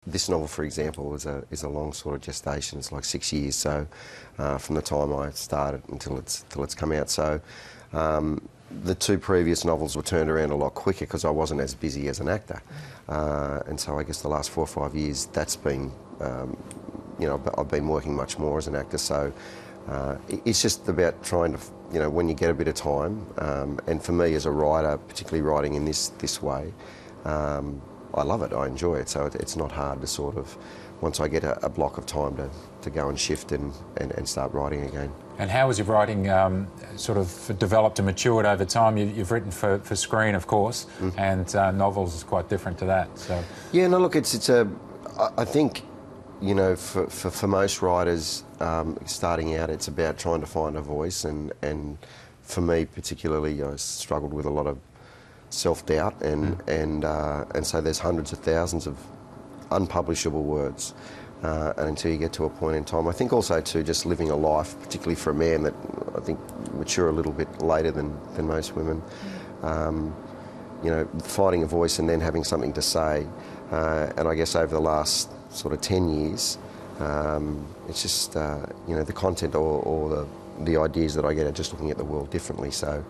This novel, for example, is a long sort of gestation. It's like 6 years, so from the time I started until it's come out. So the two previous novels were turned around a lot quicker because I wasn't as busy as an actor, and so I guess the last 4 or 5 years that's been, you know, I've been working much more as an actor. So it's just about trying to, you know, when you get a bit of time, and for me as a writer, particularly writing in this way. I love it, I enjoy it, so it's not hard to sort of, once I get a block of time to go and shift and start writing again. And how has your writing sort of developed and matured over time? You've written for screen, of course, and novels is quite different to that. So yeah, no, look, I think, you know, for most writers starting out, it's about trying to find a voice, and for me particularly, I struggled with a lot of self-doubt, and so there's hundreds of thousands of unpublishable words, and until you get to a point in time. I think also too, just living a life, particularly for a man, that I think mature a little bit later than most women, you know, finding a voice and then having something to say, and I guess over the last sort of 10 years, it's just, you know, the content or the ideas that I get are just looking at the world differently. So,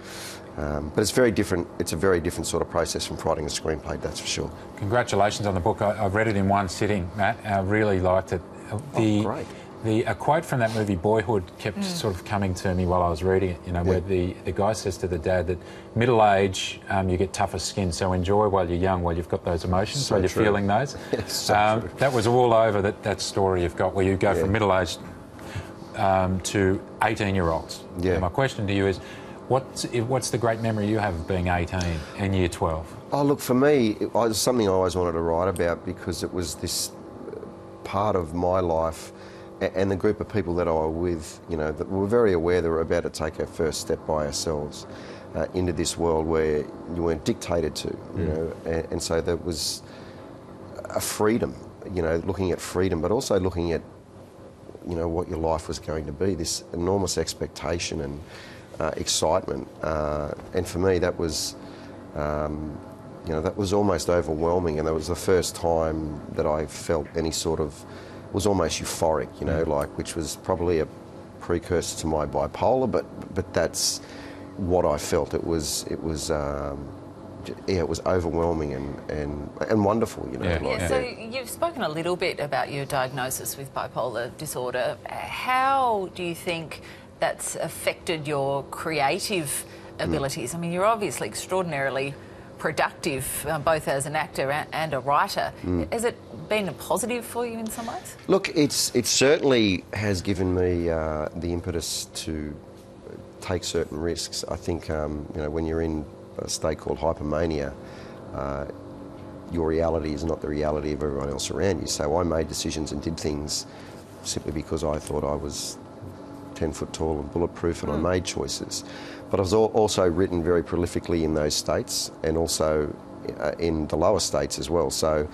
but it's very different. It's a very different sort of process from writing a screenplay, that's for sure. Congratulations on the book. I've read it in one sitting, Matt. I really liked it. Great. A quote from that movie, Boyhood, kept sort of coming to me while I was reading it, you know, where the guy says to the dad that middle age, you get tougher skin, so enjoy while you're young, while you've got those emotions, while you're feeling those. So true. That was all over that story you've got, where you go from middle-aged to 18-year-olds. Yeah. And my question to you is, what's the great memory you have of being 18 in year 12? Oh, look, for me, it was something I always wanted to write about, because it was this part of my life and the group of people that I were with, you know, that were very aware that we're about to take our first step by ourselves into this world where you weren't dictated to, you know, and so there was a freedom, you know, looking at freedom, but also looking at, you know, what your life was going to be, this enormous expectation and excitement, and for me that was, you know, that was almost overwhelming, and that was the first time that I felt any sort of, was almost euphoric, you know, like, which was probably a precursor to my bipolar, but that's what I felt. It was yeah, it was overwhelming and wonderful, you know. Yeah. Like, So you've spoken a little bit about your diagnosis with bipolar disorder. How do you think that's affected your creative abilities? I mean, you're obviously extraordinarily productive, both as an actor and a writer. Has it been a positive for you in some ways? Look, it certainly has given me the impetus to take certain risks. I think, you know, when you're in a state called hypomania, your reality is not the reality of everyone else around you. So I made decisions and did things simply because I thought I was 10 foot tall and bulletproof, and I made choices. But I've also written very prolifically in those states, and also in the lower states as well. So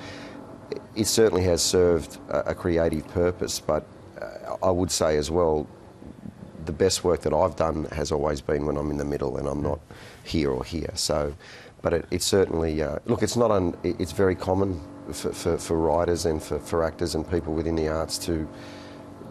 it certainly has served a creative purpose, but I would say as well, the best work that I've done has always been when I'm in the middle and I'm not here or here. So, but it certainly, look, it's not, it's very common for writers and for actors and people within the arts to,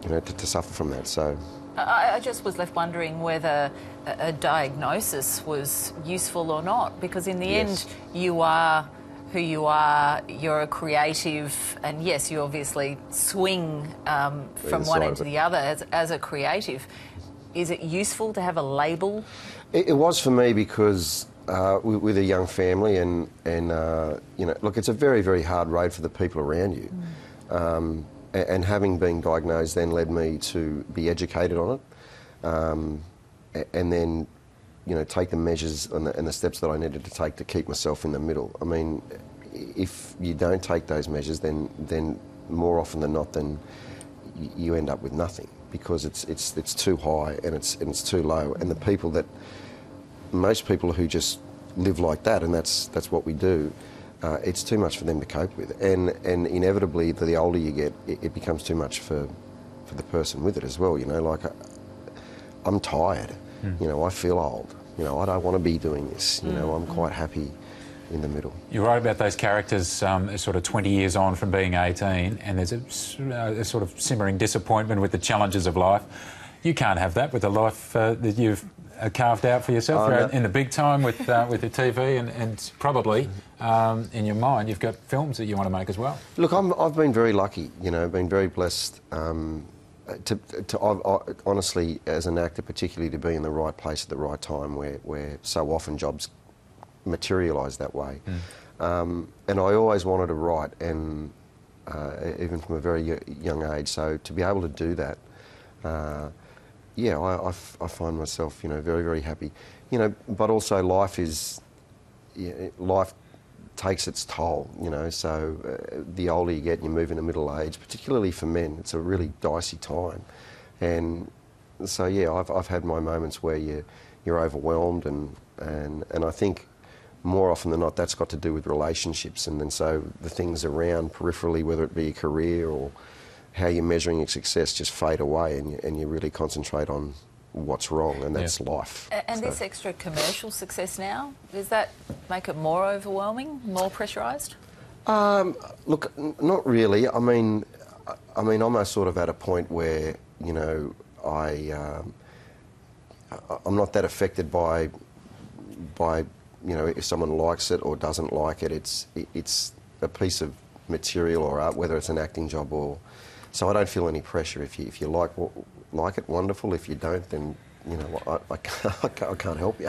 you know, to suffer from that. So I just was left wondering whether a diagnosis was useful or not, because in the end you are who you are, you're a creative, and yes, you obviously swing from one end to the other as a creative. Is it useful to have a label? It was for me, because with a young family and you know, look, it's a very, very hard road for the people around you. And having been diagnosed then led me to be educated on it, and then, you know, take the measures and the steps that I needed to take to keep myself in the middle. I mean, if you don't take those measures, then more often than not, then you end up with nothing, because it's too high and it's too low. And the people that, most people who just live like that, and that's what we do, it's too much for them to cope with. And inevitably, the older you get, it becomes too much for the person with it as well. You know, like, I'm tired. You know, I feel old. You know, I don't want to be doing this. You know, I'm quite happy in the middle. You're right about those characters sort of 20 years on from being 18, and there's a sort of simmering disappointment with the challenges of life. You can't have that with the life that you've carved out for yourself. You're in the big time with the TV, and probably in your mind you've got films that you want to make as well. Look, I've been very lucky, you know, been very blessed honestly, as an actor, particularly to be in the right place at the right time, where so often jobs materialise that way. And I always wanted to write, and even from a very young age, so to be able to do that, yeah, I find myself, you know, very, very happy. You know, but also life takes its toll, you know, so the older you get and you move into middle age, particularly for men, it's a really dicey time. And so, yeah, I've had my moments where you're overwhelmed, and I think more often than not that's got to do with relationships, and then so the things around peripherally, whether it be a career or how you're measuring your success, just fade away, and you really concentrate on what's wrong, and that's life. And this extra commercial success now, does that make it more overwhelming, more pressurised? Look, not really. I mean, I'm sort of at a point where, you know, I'm not that affected by you know, if someone likes it or doesn't like it. It's a piece of material or art, whether it's an acting job or. So I don't feel any pressure. If you like it, wonderful. If you don't, then, you know, I can't help you.